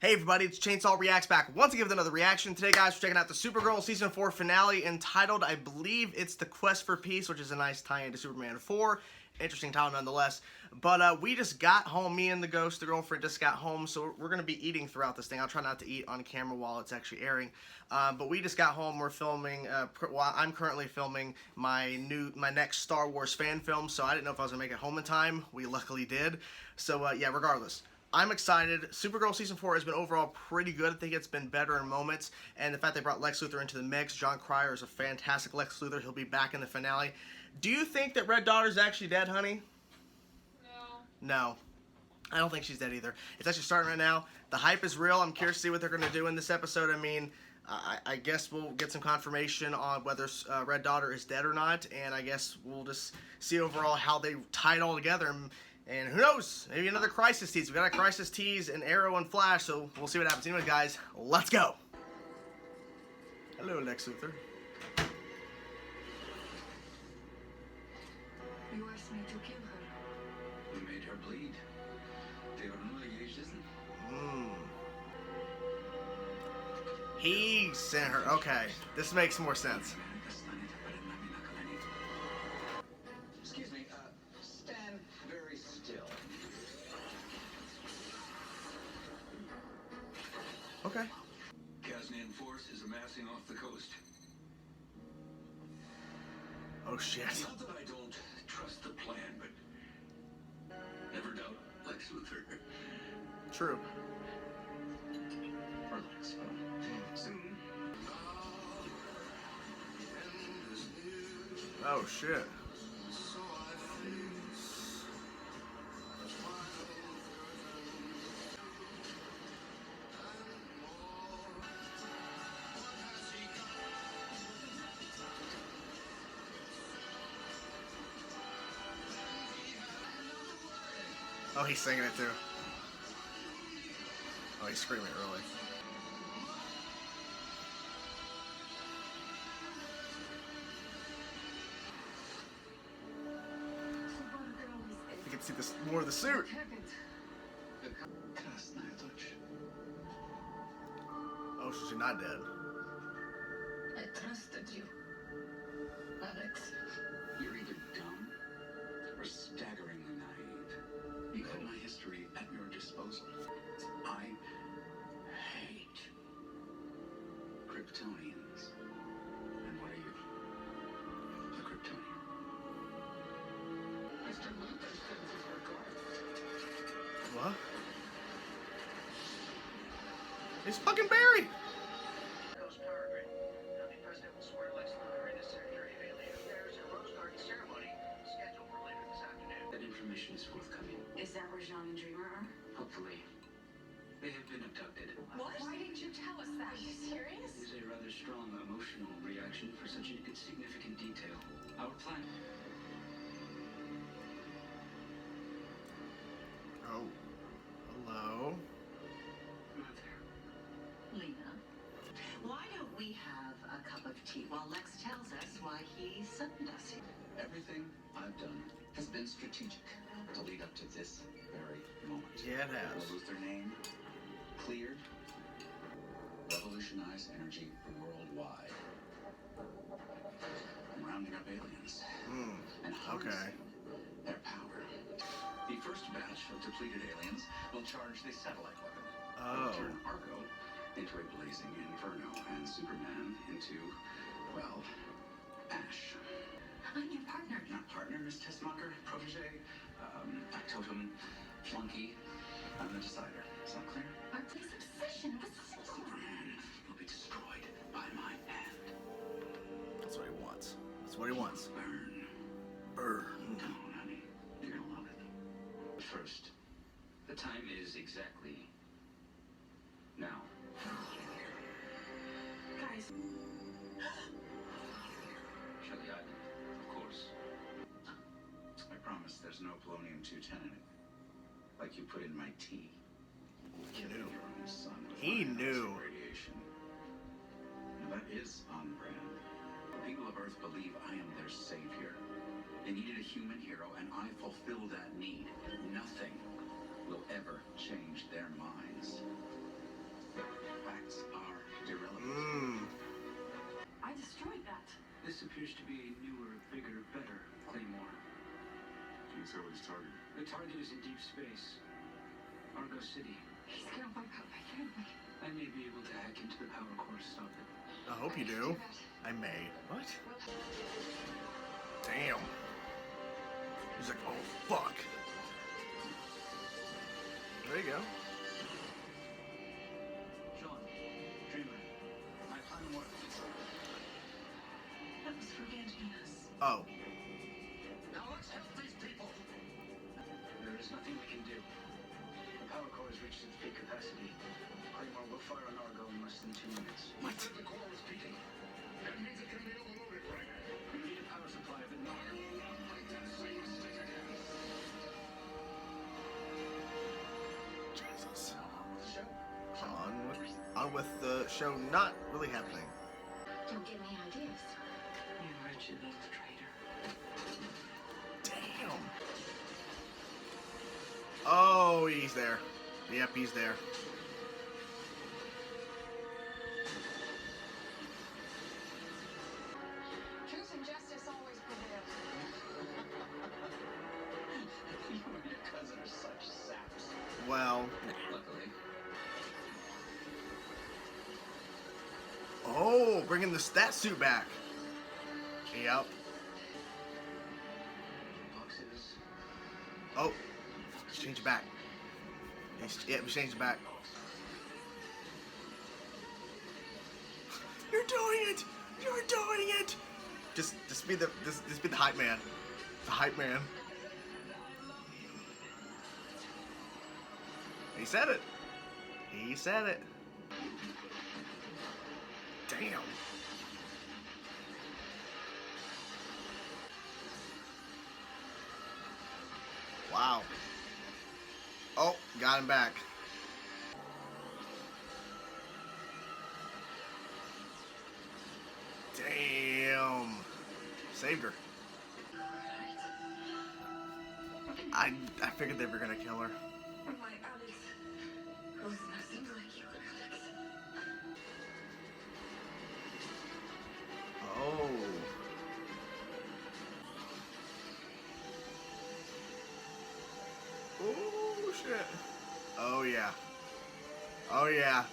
Hey everybody, it's Chainsaw Reacts back once again with another reaction. Today guys, we're checking out the Supergirl Season 4 finale entitled, I believe it's The Quest for Peace, which is a nice tie-in to Superman 4. Interesting title nonetheless. But we just got home, me and the ghost, the girlfriend, just got home, so we're going to be eating throughout this thing. I'll try not to eat on camera while it's actually airing. But we just got home, we're filming, I'm currently filming my next Star Wars fan film, so I didn't know if I was going to make it home in time. We luckily did. So yeah, regardless. I'm excited. Supergirl Season 4 has been overall pretty good. I think it's been better in moments. And the fact they brought Lex Luthor into the mix. John Cryer is a fantastic Lex Luthor. He'll be back in the finale. Do you think that Red Daughter's actually dead, honey? No. No. I don't think she's dead either. It's actually starting right now. The hype is real. I'm curious to see what they're going to do in this episode. I mean, I guess we'll get some confirmation on whether Red Daughter is dead or not. And I guess we'll just see overall how they tie it all together. And who knows? Maybe another Crisis tease. We got a Crisis tease in Arrow and Flash, so we'll see what happens. Anyway, guys, let's go. Hello, Lex Luthor. You asked me to kill her. We made her bleed. They are newly aged, isn't it? He sent her. Okay, this makes more sense. Excuse me, stand very still. Okay. Gaznian force is amassing off the coast. Oh, shit. Not that I don't trust the plan, but never doubt Lex Luthor. True. Relax, soon. Oh, shit. Oh, he's singing it too. Oh, he's screaming it really. You can see this more of the suit. Oh, so she's not dead. I trusted you, Alex. You're either dumb or staggeringly naive. You had my history at your disposal. I hate Kryptonians. And what are you? A Kryptonian. Mr. Luthor's senses are gone. What? It's fucking Barry! Power grid. The president will swear Lex Luthor in the Secretary of Alien Affairs and Rose Garden ceremony scheduled for later this afternoon. That information is forthcoming. Is that where Jean and Dreamer are? Hopefully. They have been abducted. What? Why didn't you tell us that? Are you serious? It is a rather strong emotional reaction for such a significant detail. Our plan. Oh. Hello? Mother. Lena, why don't we have a cup of tea while Lex tells us why he summoned us here? Everything I've done has been strategic to lead up to this very moment. Yeah, it has. The Luthor name cleared. Revolutionize energy worldwide. I'm rounding up aliens and harnessing their power. The first batch of depleted aliens will charge the satellite weapon. Oh. Turn Argo into a blazing inferno and Superman into, well, ash. I'm your partner. Not partner, Miss Tessmacher, protege, factotum, flunky. I'm the decider. Is that clear? Our police obsession was Superman will be destroyed by my hand. That's what he wants. That's what he wants. Burn. Burn. Come on, honey. You're gonna love it. First, the time is exactly now. guys. Shelly Island, of course. I promise there's no polonium-210 in it. Like you put in my tea. He knew. Your own son with He fine knew. amounts of radiation. Now that is on brand. The people of Earth believe I am their savior. They needed a human hero, and I fulfill that need. Nothing will ever change their minds. facts are irrelevant. I destroyed that. This appears to be a newer, bigger, better Claymore. Can you tell what he's targeting? The target is in deep space. Argo City. He's gonna wipe out my family. I may be able to hack into the power core to stop it. I hope you do. I may. What? Damn. He's like, oh fuck. There you go. John, Dreamer, my plan worked. That was for Angelinas. Oh. Now let's help these people. There is nothing we can do. The power core has reached its peak capacity. Claymore will fire on Argo in less than 2 minutes. What? The core is peaking. That means it can be overloaded, right? We need a power supply of it now. Like that same mistake again. Jesus. On with the show. On with the show not really happening. Don't give me ideas. You wretched little traitor. Damn. Oh, he's there. Yep, he's there. Truth and justice always prevail. You and your cousin are such saps. Well. Luckily. Oh, bringing that suit back. Yep. Boxes. Oh, let's change it back. Yeah, we changed it back. You're doing it. You're doing it. Just be the hype man. The hype man. He said it. He said it. Damn. Wow. Oh, got him back. Damn. Saved her. I figured they were gonna kill her. My Alex. Who's nothing like you, Alex. Oh. Oh shit. Oh yeah. Oh yeah.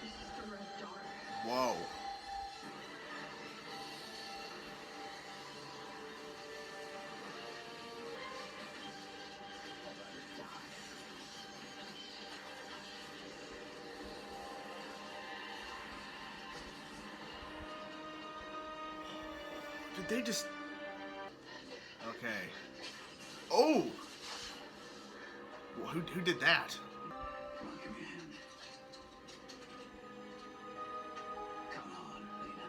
This is the Red Dawn. Whoa. Did they just... Okay. Oh! Well, who did that? Come on, give me a hand. Come on, Lena.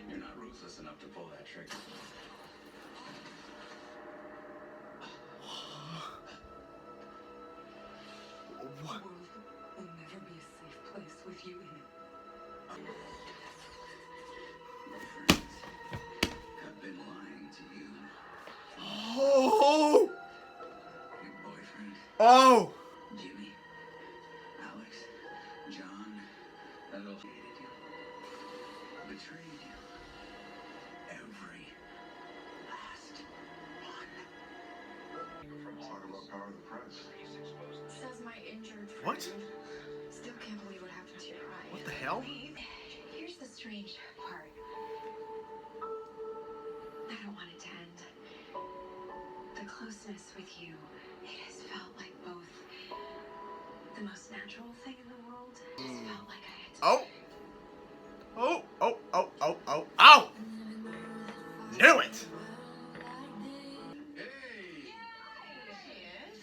You're not ruthless enough to pull that trigger. What? The world will never be a safe place with you in it. My friends have been lying to you. Oh! Your boyfriend, Oh! Jimmy, Alex, John, that all hated you, betrayed you. Every last one. Talk about power of the press. Says my injured friend. What? Still can't believe what happened to your eye. What the hell? Here's the strange part. I don't want it to end. The closeness with you, it has felt like both the most natural thing in the world. It has felt like I had to. Oh! Oh! Oh! Oh! Oh! Oh! Ow! Knew it! Hey!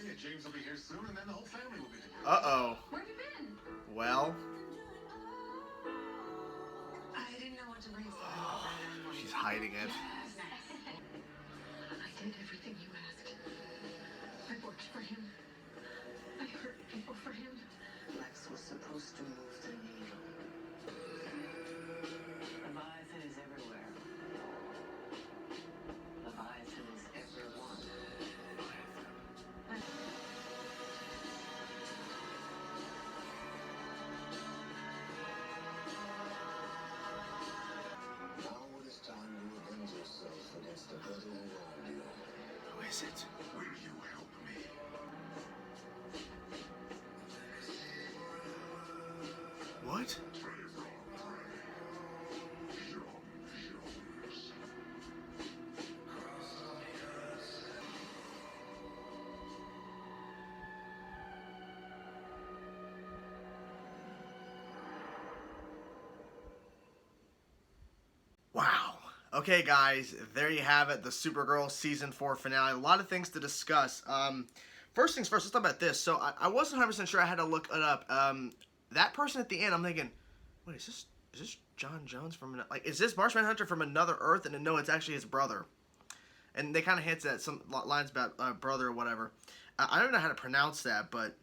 Yeah, James will be here soon, and then the whole family will be together. Uh-oh. Where have you been? Well, I didn't know what to bring. she's hiding it. I did everything you asked. I worked for him. I hurt people for him. Lex was supposed to move the needle. Leviathan is everywhere. Leviathan is everyone. Okay, guys, there you have it, the Supergirl Season 4 finale. A lot of things to discuss. First things first, let's talk about this. So, I wasn't 100% sure. I had to look it up. That person at the end, I'm thinking, wait, is this John Jones from, like, is this Martian Manhunter from another Earth? And then, no, it's actually his brother. And they kind of hinted at some lines about brother or whatever. I don't know how to pronounce that, but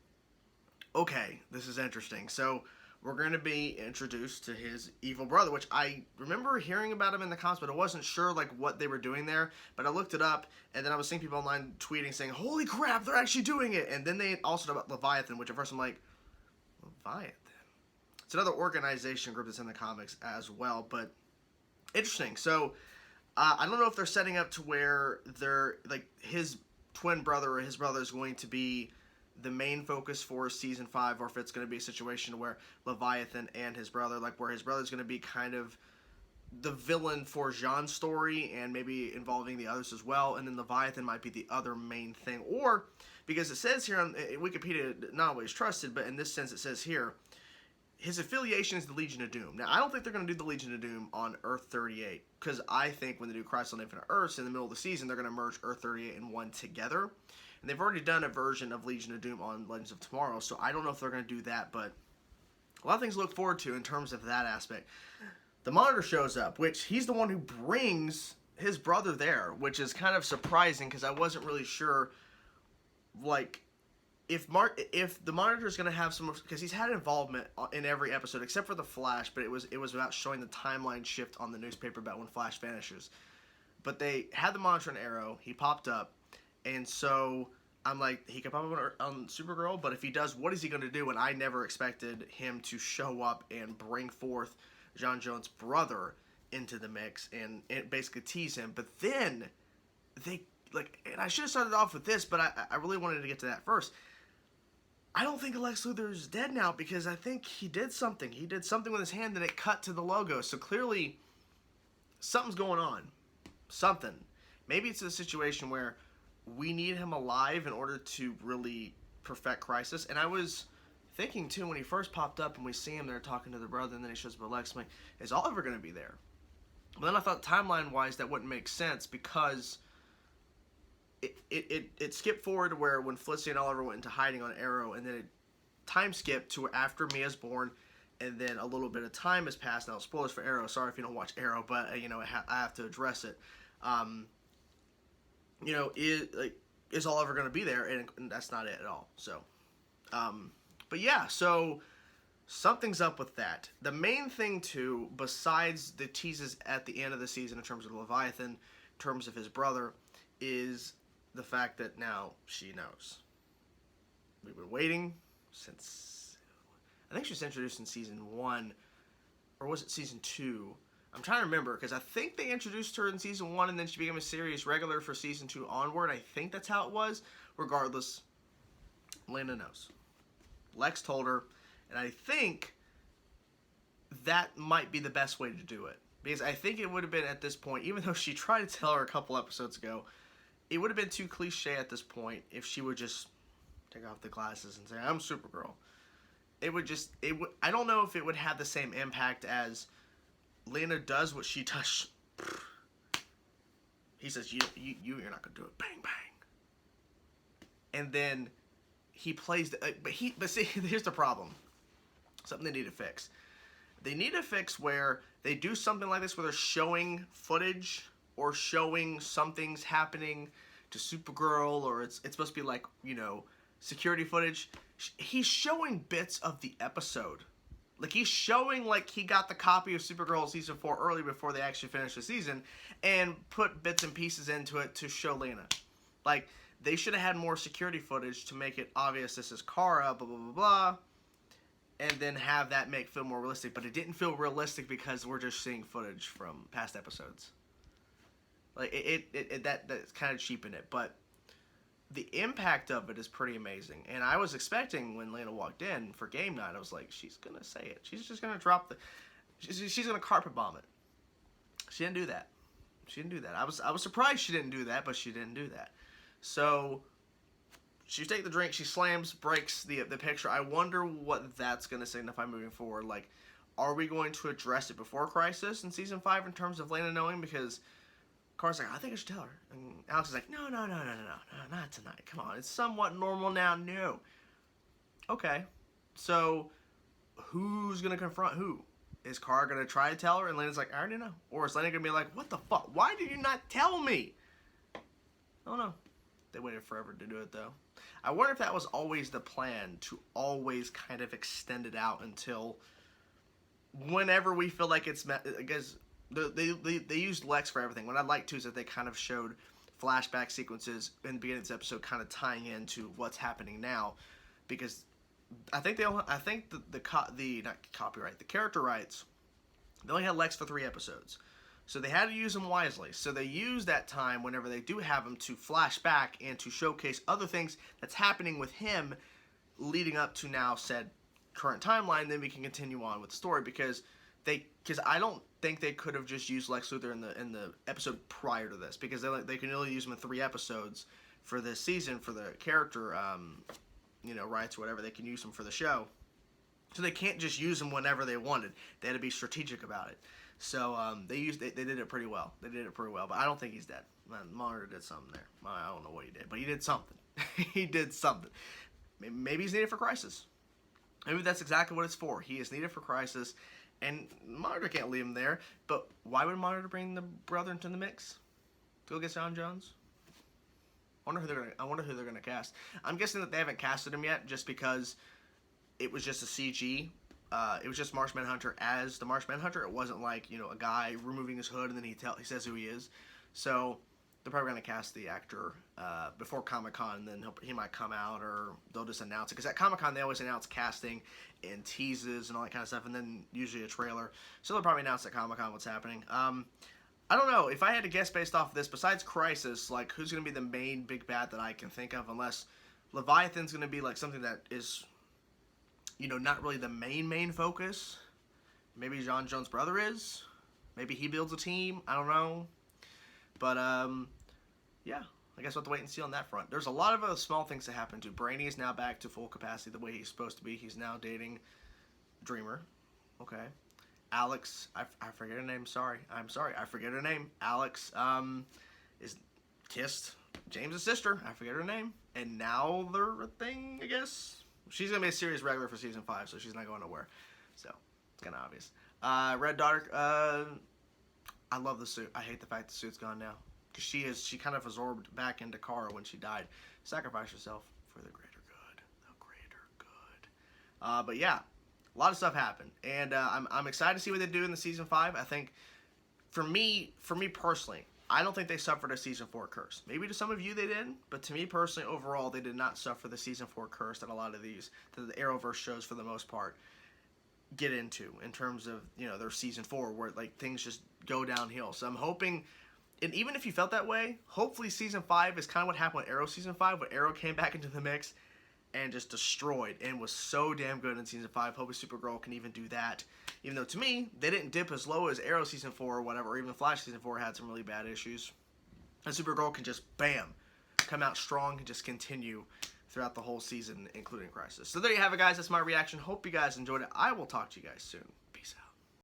okay, this is interesting. So, we're going to be introduced to his evil brother, which I remember hearing about him in the comics, but I wasn't sure, like, what they were doing there. But I looked it up, and then I was seeing people online tweeting saying, holy crap, they're actually doing it! And then they also talked about Leviathan, which at first I'm like, Leviathan? It's another organization group that's in the comics as well, but interesting. So, I don't know if they're setting up to where they're, like, his twin brother or his brother is going to be the main focus for season 5, or if it's going to be a situation where Leviathan and his brother, like where his brother's going to be kind of the villain for Jean's story and maybe involving the others as well, and then Leviathan might be the other main thing. Or, because it says here on Wikipedia, not always trusted, but in this sense it says here, his affiliation is the Legion of Doom. Now, I don't think they're going to do the Legion of Doom on Earth 38, because I think when they do Crisis on Infinite Earths in the middle of the season, they're going to merge Earth 38 and 1 together. And they've already done a version of Legion of Doom on Legends of Tomorrow, so I don't know if they're going to do that, but a lot of things to look forward to in terms of that aspect. The Monitor shows up, which he's the one who brings his brother there, which is kind of surprising because I wasn't really sure, like, if the Monitor is going to have some, because he's had involvement in every episode except for the Flash, but it was about showing the timeline shift on the newspaper about when Flash vanishes. But they had the Monitor and Arrow, he popped up. And so, I'm like, he could pop up on Supergirl, but if he does, what is he going to do? And I never expected him to show up and bring forth John Jones' brother into the mix and basically tease him. But then, they, like, and I should have started off with this, but I really wanted to get to that first. I don't think Lex Luthor's dead now, because I think he did something. He did something with his hand, and it cut to the logo. So clearly, something's going on. Something. Maybe it's a situation where we need him alive in order to really perfect Crisis. And I was thinking, too, when he first popped up and we see him there talking to the brother, and then he shows up with Lex, I'm like, is Oliver going to be there? But then I thought, timeline-wise, that wouldn't make sense, because it skipped forward to where when Felicity and Oliver went into hiding on Arrow, and then it time skipped to after Mia's born, and then a little bit of time has passed. Now, spoilers for Arrow. Sorry if you don't watch Arrow, but, you know, I have to address it. You know, is Oliver going to be there? And that's not it at all. So, but yeah, so something's up with that. The main thing, too, besides the teases at the end of the season in terms of Leviathan, in terms of his brother, is the fact that now she knows. We've been waiting since, I think she was introduced in season 1, or was it season 2? I'm trying to remember, because I think they introduced her in season 1, and then she became a series regular for season 2 onward. I think that's how it was. Regardless, Lana knows. Lex told her, and I think that might be the best way to do it. Because I think it would have been at this point, even though she tried to tell her a couple episodes ago, it would have been too cliche at this point if she would just take off the glasses and say, I'm Supergirl. I don't know if it would have the same impact as Lena does what she does. He says, you're not gonna do it. Bang, bang. And then he plays but see, here's the problem. Something they need to fix. They need to fix where they do something like this, where they're showing footage or showing something's happening to Supergirl, or it's supposed to be like, you know, security footage. He's showing bits of the episode. Like, he's showing, like, he got the copy of Supergirl Season 4 early before they actually finished the season, and put bits and pieces into it to show Lena. Like, they should have had more security footage to make it obvious this is Kara, blah, blah, blah, blah, and then have that feel more realistic. But it didn't feel realistic because we're just seeing footage from past episodes. Like, that's kind of cheapened it, but the impact of it is pretty amazing. And I was expecting when Lana walked in for game night, I was like, she's going to say it. She's just going to drop she's going to carpet bomb it. She didn't do that. She didn't do that. I was surprised she didn't do that, but she didn't do that. So, she takes the drink, she slams, breaks the picture. I wonder what that's going to signify moving forward. Like, are we going to address it before Crisis in season 5 in terms of Lana knowing? Because Car's like, I think I should tell her. And Alex is like, no, not tonight. Come on, it's somewhat normal now. No. Okay. So, who's going to confront who? Is Car going to try to tell her? And Lana's like, I already know. Or is Lana going to be like, what the fuck? Why did you not tell me? I don't know. They waited forever to do it, though. I wonder if that was always the plan, to always kind of extend it out until whenever we feel like it's met. Because they used Lex for everything. What I'd like to is that they kind of showed flashback sequences in the beginning of this episode, kind of tying into what's happening now. Because I think the character rights, they only had Lex for 3 episodes. So they had to use him wisely. So they use that time whenever they do have him to flash back and to showcase other things that's happening with him leading up to now said current timeline. Then we can continue on with the story because I don't think they could have just used Lex Luthor in the episode prior to this, because they can only use him in 3 episodes for this season for the character rights or whatever. They can use him for the show. So they can't just use him whenever they wanted. They had to be strategic about it. So they did it pretty well. They did it pretty well, but I don't think he's dead. Monitor did something there. I don't know what he did, but he did something. He did something. Maybe he's needed for Crisis. Maybe that's exactly what it's for. He is needed for Crisis, and Monitor can't leave him there. But why would Monitor bring the brother into the mix? To go get John Jones? I wonder who they're gonna cast. I'm guessing that they haven't casted him yet, just because it was just a CG. It was just Martian Manhunter as the Martian Manhunter. It wasn't like, a guy removing his hood and then he says who he is. So they're probably going to cast the actor before Comic-Con, and then he might come out, or they'll just announce it. Because at Comic-Con, they always announce casting and teases and all that kind of stuff, and then usually a trailer. So they'll probably announce at Comic-Con what's happening. I don't know. If I had to guess based off of this, besides Crisis, like, who's going to be the main big bad that I can think of, unless Leviathan's going to be like something that is, not really the main focus. Maybe John Jones' brother is. Maybe he builds a team. I don't know. But, yeah. I guess we'll have to wait and see on that front. There's a lot of small things that happen, too. Brainy is now back to full capacity the way he's supposed to be. He's now dating Dreamer. Okay. Alex, I forget her name. Sorry. I'm sorry. I forget her name. Alex, is kissed James' sister. I forget her name. And now they're a thing, I guess. She's going to be a series regular for season 5, so she's not going nowhere. So, it's kind of obvious. Red Daughter, I love the suit. I hate the fact the suit's gone now. Because she kind of absorbed back into Kara when she died. Sacrifice yourself for the greater good. The greater good. But yeah, a lot of stuff happened. And I'm excited to see what they do in the season 5. I think, for me personally, I don't think they suffered a Season 4 curse. Maybe to some of you they did, but to me personally, overall, they did not suffer the Season 4 curse that a lot of these, that the Arrowverse shows for the most part, get into in terms of, their Season 4, where, like, things just go downhill. So I'm hoping, and even if you felt that way, hopefully Season 5 is kind of what happened with Arrow Season 5, when Arrow came back into the mix and just destroyed and was so damn good in Season 5. Hopefully Supergirl can even do that. Even though, to me, they didn't dip as low as Arrow Season 4 or whatever, or even Flash Season 4 had some really bad issues. And Supergirl can just, bam, come out strong and just continue throughout the whole season, including Crisis. So there you have it, guys. That's my reaction. Hope you guys enjoyed it. I will talk to you guys soon.